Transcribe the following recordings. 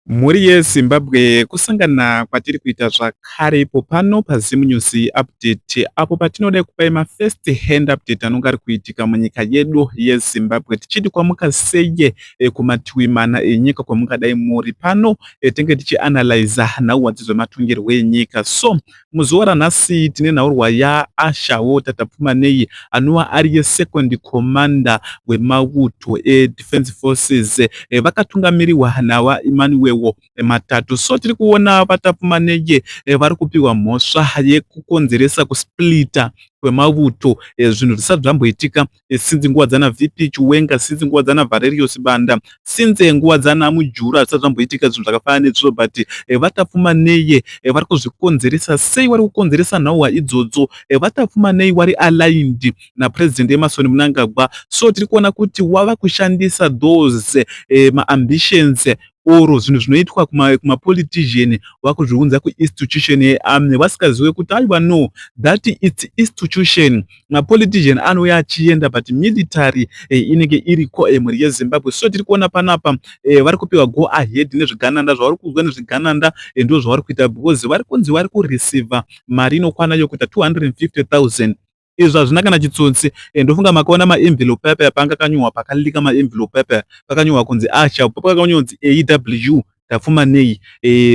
Mhuri yeZimbabwe kusangana kwatiri kuita zvakare ipo pano paZim News Update apo patinoda kupai mafirst hand update anonga ari kuitika munyika yedu yeZimbabwe tichiti kwamuka sei kumativi mana enyika kwamungadai muri pano tinge tichianalyza nhauhwa dzematongerwo enyika. So muzuva ranhasi tine nhaurwa yaAshawo Tapfumaneyi anova ari second commander wemauto eDefence Forces vakatungamirirwa nawaEmmanuel matatu. So tiri kuona vaTapfumaneyi vari kupiwa mhosva yekukonzeresa kusplita kwemauto zvinhu zvisati zvamboitika since nguva dzana VP Chiwenga, since nguva dzana Valerius Banda, since nguva dzana Mujura zvisati zvamboitika zvinhu zvakafanana nezvo, but vaTapfumaneyi vari kuzvikonzeresa sei? Vari kukonzeresa nhauhwa idzodzo vaTapfumaneyi vari aligned naPresident Emmerson Mnangagwa. So tiri kuona kuti wava kushandisa those maambitions oro zvinhu zvinoitwa kumapolitician wakuzviunza kuinstitution yearmy vasikazive kuti aiwa no that its institution. Mapolitician anouya achienda but military inenge iriko mhuri yeZimbabwe. So tiri kuona panapa vari kupiwa go ahead nezvigananda zvavari kuzwa nezvigananda ndo zvavari kuita because vari kunzi vari kureceiva mari inokwana yokuita 250,000. Izvo hazvina kana chitsotsi. Ndofunga makaona maenvelope apa panga kanyorwa pakalika maenvelope apa pakanyorwa kunzi Asha, pakanyorwa kunzi AW Tapfumaneyi.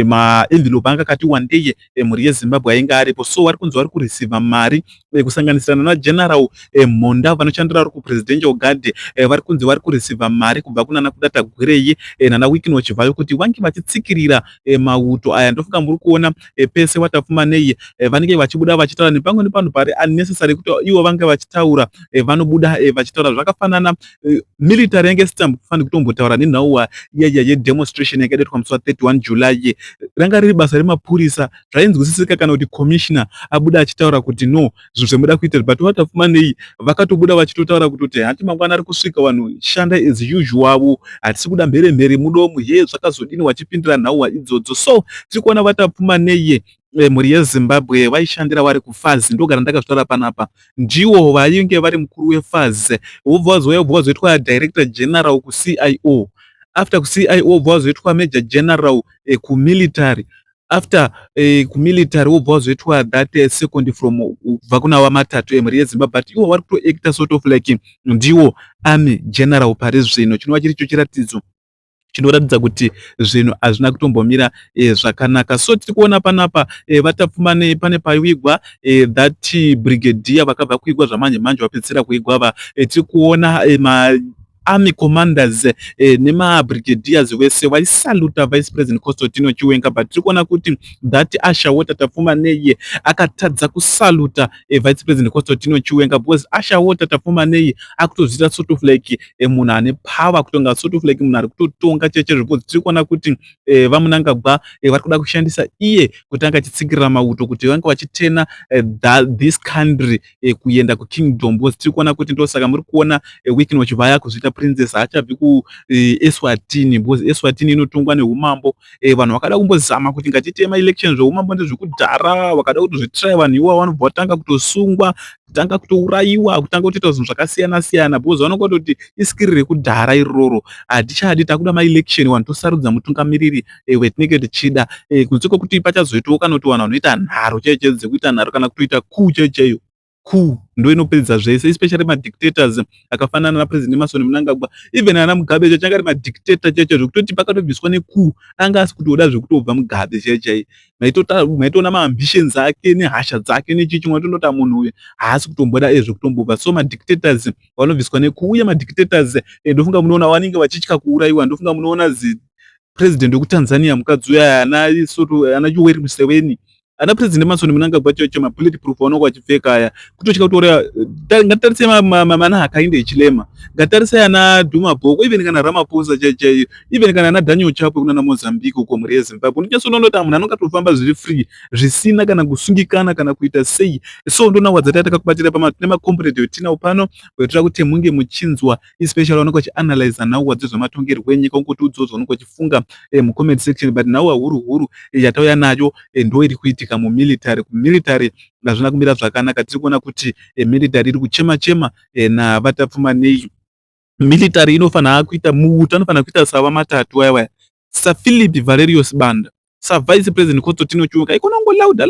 Maenvelope anga kati wandei mhuri yeZimbabwe ainge aripo. So vari kunzi vari kureceiva mari kusanganisirana naGeneral Mhonda vanoshandira vari kupresidential guard vari kunzi vari kureceiva mari kubva kunana Kudata Gwerei nana Wikino Chivhayo kuti vange vachitsikirira mauto aya. Ndofunga muri kuona pese vaTapfumaneyi vanenge vachibuda vachitaura nepamwe nepanhu pari unnecessary kuti ivo vange vachitaura vanobuda vachitaura zvakafanana. Military yange isina kufanira kutombotaura nenhauhwa yedemonstration yakaitwa musi wa31 July. Ranga riri basa remapurisa, zvainzwisisika kana kuti commissioner abuda achitaura kuti no zvinhu zvemuda kuita, but vaTapfumaneyi vakatobuda vachitotaura kuti hati mangwana ari kusvika vanhu shanda as usual, hatisi kuda mheremhere mudomo zvakazodini wachipindira nhauhwa idzodzo. So tiri kuona vaTapfumaneyi mhuri yeZimbabwe vaishandira vari kufazi, ndogara ndakazvitaura panapa, ndiwo vainge vari mukuru wefazi. Wobva wazoitwa director general kuCIO, after kuCIO wobva wazoitwa major general kumilitary, after kumilitary wobva wazoitwa that second from kubva kuna wamatatu emhuri yeZimbabwe, but iwo vari kutoacta sort of like ndiwo army general pari zvino, chinova chiricho chiratidzo chinoratidza kuti zvinhu hazvina kutombomira zvakanaka. So tiri kuona panapa vaTapfumaneyi pane paivigwa that brigadier vakabva kuigwa zvamanje manje vapedzisira kuigwa ava. Tiri kuona army commanders nemabrigadiers vese vaisaluta Vice President Constantino Chiwenga, but tiri kuona kuti that Ashawo Tapfumaneyi akatadza kusaluta Vice President Constantino Chiwenga because Ashawo Tapfumaneyi akutozviita sort of like munhu ane power, kutonga sort of like munhu ari kutotonga chechezvo, because tiri kuona kuti vaMnangagwa vari kuda kushandisa iye kuti anga achitsikirira mauto kuti vange vachitena this country kuenda kukingdom, because tiri kuona kuti ndosaka muri kuona Wikino Chivhayo kuzviita princess haachabvi kuEswatini, because Eswatini inotongwa neumambo. Vanhu vakada kumbozama kuti ngatiite maelection zveumambo ndezvekudhara, vakada kutozvitrai vanhu iwavo vanobva vatanga kutosungwa, kutanga kutourayiwa, kutanga kutoita zvinhu zvakasiyana siyana, because vanonga kuti isikiri rekudhara iroro. Hatichadi, takuda maelection, vanhu tosarudza mutungamiriri wetinenge tichida, kunze kwekuti pachazoitawo kana kuti vanhu vanoita nharo chaidzo dzekuita nharo kana kutoita coup chaiyo. Coup ndo inopedza zvese, especially madictators akafanana naPresident Emmerson Mnangagwa. Even ana Mugabe changa ari madictator chaicho zvekutoti pakatobviswa necoup anga asi kutoda zvekutobva Mugabe chaichai. Maitoona maambitions ake nehasha dzake nechichi, mwatondota munhu uyu haasi kutomboda zvekutombobva. So madictators vanobviswa necoup, uye madictators ndofunga munoona vanenge vachitya kuurayiwa. Ndofunga munoona president wekuTanzania mukadzi uya ana Yoweri Museveni, ana President Emmerson Mnangagwa chaicho mabulletproof vanonga vachipfeka aya, kutotya kutora. Ngatitarise mana Hakainde Hichilema, ngatarise ana Duma Boko, even kana Ramaphosa chaichaiyo, even kana ana Daniel Chapo kunana Mozambique uko mhuri yeZimbabwe. Unochasononota munhu anonga tofamba zviri free zvisina kana kusungikana kana kuita sei. So ndo nhauhwa dzatanga takakubatira nemacomrade etinawo pano, kuitira kuti munge muchinzwa, especially vanonga vachianalyza nhauhwa dzezvematongerwo enyika, ungoti udzodzo vanonga vachifunga mucomment section, but nhauhwa huru huru yatauya nayo ndo iri kuitika mumilitary. Kumilitary hazvina kumira zvakanaka. Tiri kuona kuti military iri kuchema chema navaTapfumaneyi. Military inofanira kuita muuto, anofanira kuita sava matatu waya Sir Philip Valerius Banda, Sir Vice President Constantino Chiuka ikonongo lauda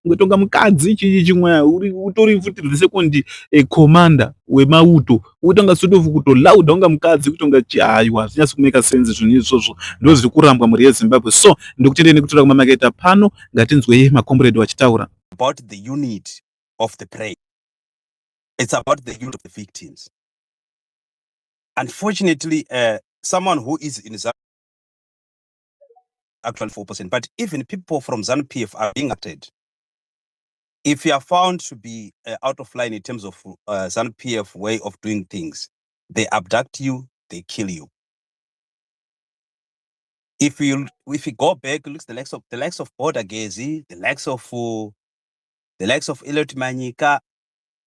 ngotonga mukadzi chimwe utori futi the second commander wemauto utanga sort of kuto lauda unga mukadzi kutonga aiwa zvinyasi kumeka sense zvinhu izvozvo ndo zviri kurambwa mhuri yeZimbabwe. So ndokutendeni kutora kumamakaita pano ngatinzwe makomrade vachitaura about the unit of the prey. It's about the unit of the victims. Unfortunately, someone who is in ZANU actually 4%, but even people from ZANU-PF are being acted. If you are found to be out of line in terms of ZANU-PF way of doing things, they abduct you, they kill you. If you go back, look the likes of Boda Gezi, the likes of Elliot Manyika,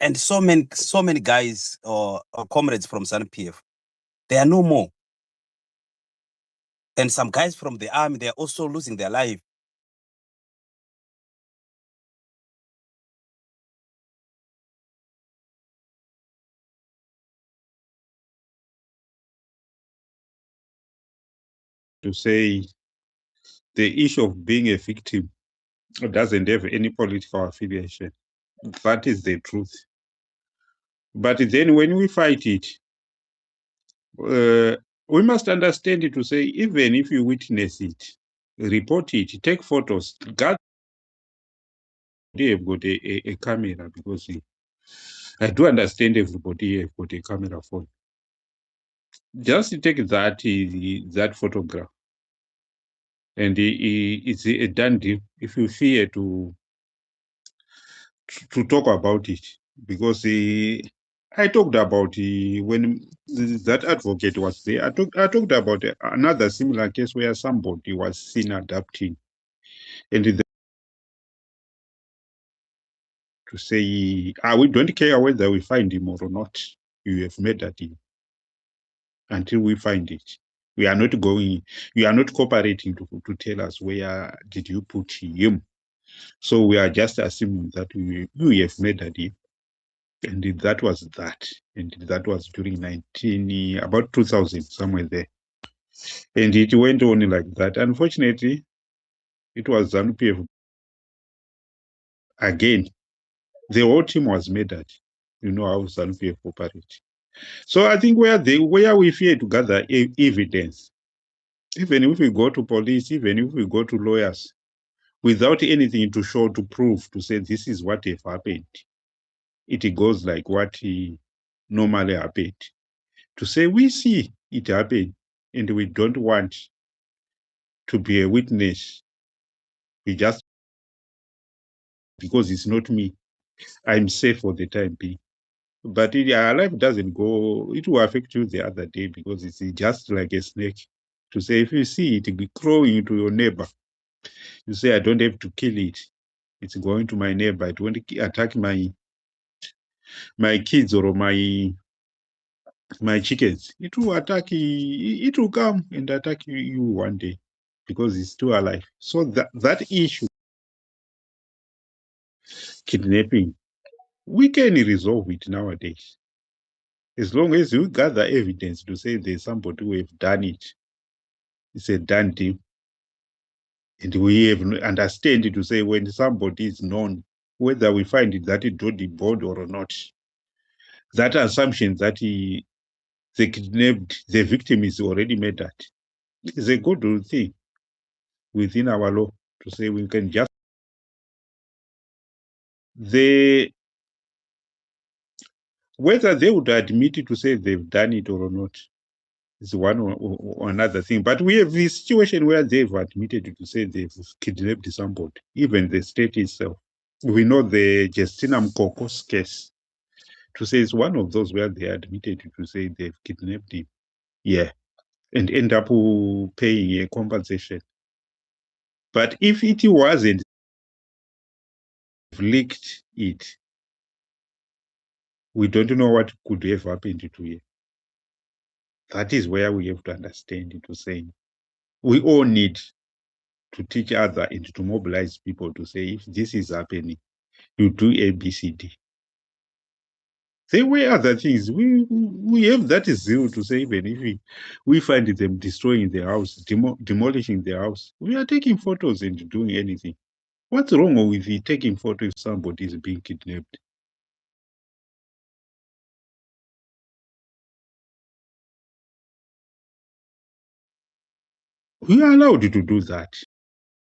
and so many guys or comrades from ZANU-PF, they are no more. And some guys from the army, they are also losing their life. To say the issue of being a victim doesn't have any political affiliation. That is the truth. But then when we fight it, we must understand it to say, even if you witness it, report it, take photos, God, they have got a camera, because I do understand everybody have got a camera phone. Just take that photograph, and it's a done deal. If you fear to talk about it, because I talked about when that advocate was there. I talked about another similar case where somebody was seen adapting, and to say, we don't care whether we find him or not. You have murdered him until we find it. We are not going. You are not cooperating to tell us where did you put him. So we are just assuming that you have murdered him. And that was that. And that was during about 2000, somewhere there. And it went on like that. Unfortunately, it was ZANU-PF. Again, the whole team was murdered. You know how ZANU-PF operate. So I think where we fear to gather evidence, even if we go to police, even if we go to lawyers, without anything to show, to prove, to say this is what have happened, it goes like what normally happened. To say we see it happen and we don't want to be a witness, we just, because it's not me, I'm safe for the time being. But our life doesn't go, it will affect you the other day, because it's just like a snake. To say, if you see it be crawling into your neighbor, you say, I don't have to kill it. It's going to my neighbor. It won't attack my kids or my chickens. It will attack, it will come and attack you one day, because it's still alive. So that issue, kidnapping, we can resolve it nowadays. As long as you gather evidence to say there's somebody who have done it, it's a done deal. And we have understand to say when somebody is known, whether we find it that it do the board or not, that assumption that the kidnapped, the victim is already murdered, is a good thing within our law, to say we can just whether they would admit to say they've done it or not is one or another thing. But we have this situation where they've admitted to say they've kidnapped somebody, even the state itself. We know the Justina Mkoko's case, to say it's one of those where they admitted to say they've kidnapped him. Yeah. And end up paying a compensation. But if it wasn't leaked it, we don't know what could have happened to you. That is where we have to understand it, to say we all need to teach others and to mobilize people to say, if this is happening, you do A, B, C, D. There were other things. We have that zeal to say, even if we find them destroying the house, demolishing the house, we are taking photos and doing anything. What's wrong with the taking photo if somebody is being kidnapped? We are allowed to do that.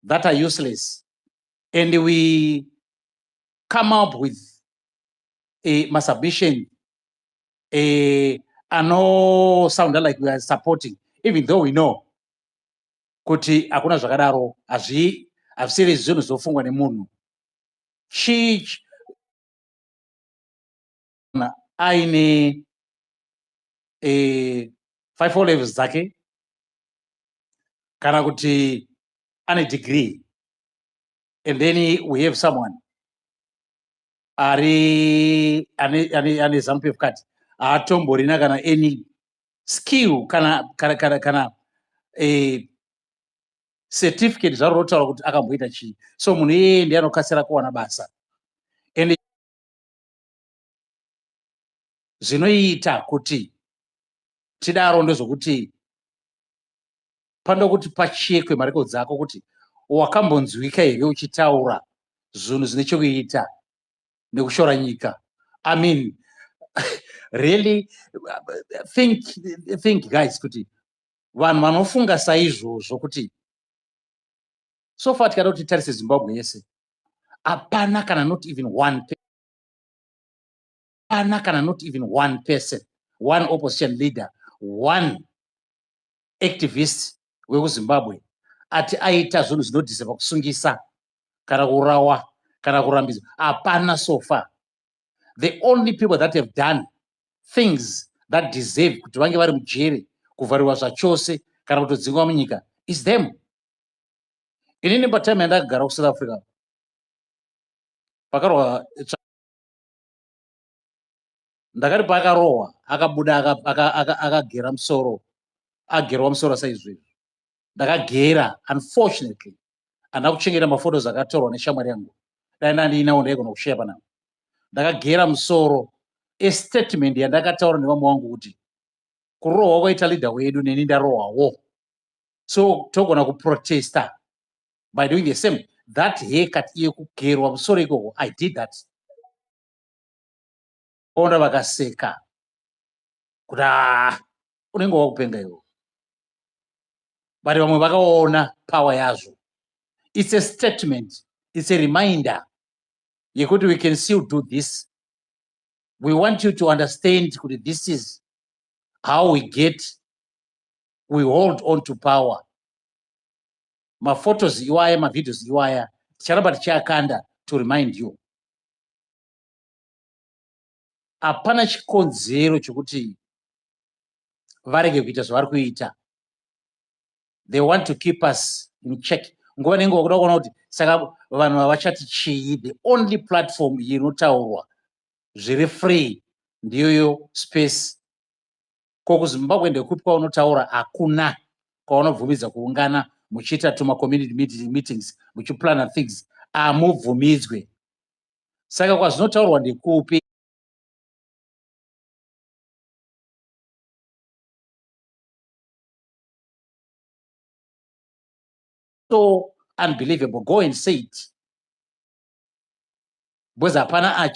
That are useless. And we come up with a submission, I know sound like we are supporting, even though we know kuti hakuna zvakadaro, hazvisiri zvinhu zvofungwa nemunhu. Aine 5 levels dzake kana kuti ane degree, and then we have someone ane ZANU-PF card haatomborina kana any skill kana certificate zvaro rotaura kuti akamboita chii. So munhu iyeye ndiye anokasira kuwana basa. And zvinoita kuti tidaro ndezvokuti panoda kuti pachekwe marekodzi ako kuti wakambonzwika here uchitaura zvinhu zvine chekuita nekushora nyika. I mean, really think guys kuti vanhu vanofunga saizvozvo kuti so far tikada kuti tarise Zimbabwe yese, hapana kana not even one person, one opposition leader, one activist wekuZimbabwe ati aita zvinhu zvinodhisa pakusungisa kana kurawa kana kurambidzwa. Hapana so far. The only people that have done things that deserve kuti vange vari mujere, kuvhariwa zvachose kana kutodzingwa munyika is them. Inini patime yandakagara kuSouth Africa pakarohwa ndakati pakarohwa akabuda akagera musoro, agerwa musoro saizvizvi ndakagera. Unfortunately handina kuchengeta mafotos akatorwa neshamwari yangu, dai ndandinawo ndaigona kushare panapa. Ndakagera musoro statement yandakataura nevamwe wangu kuti kurohwa kwaita leader wedu neni ndarohwawo, so togona kuprotesta by doing the same. That haircut yekugerwa musoro ikoko, I did that. Onda vakaseka kuti unenge wakupenga iwo, but vamwe vakaona power yazvo. It's a statement, it's a reminder yekuti we can still do this. We want you to understand that this is how we hold on to power. Maphotos iwaya, mavideos iwaya, ticharamba tichiakanda to remind you. Hapana chikonzero chokuti varege kuita zvavari kuita. They want to keep us in check. Nguva nenguva kuda kuona kuti saka vanhu havachati chii. The only platform inotaurwa zviri free ndiyoyo space. KokuZimbabwe ndekupi kwaunotaura hakuna, kwaunobvumidza kuungana muchiita tuma community meetings muchiplana things, hamubvumidzwe. Saka kwazvinotaurwa ndekupi. So unbelievable. Go and say it. Because hapana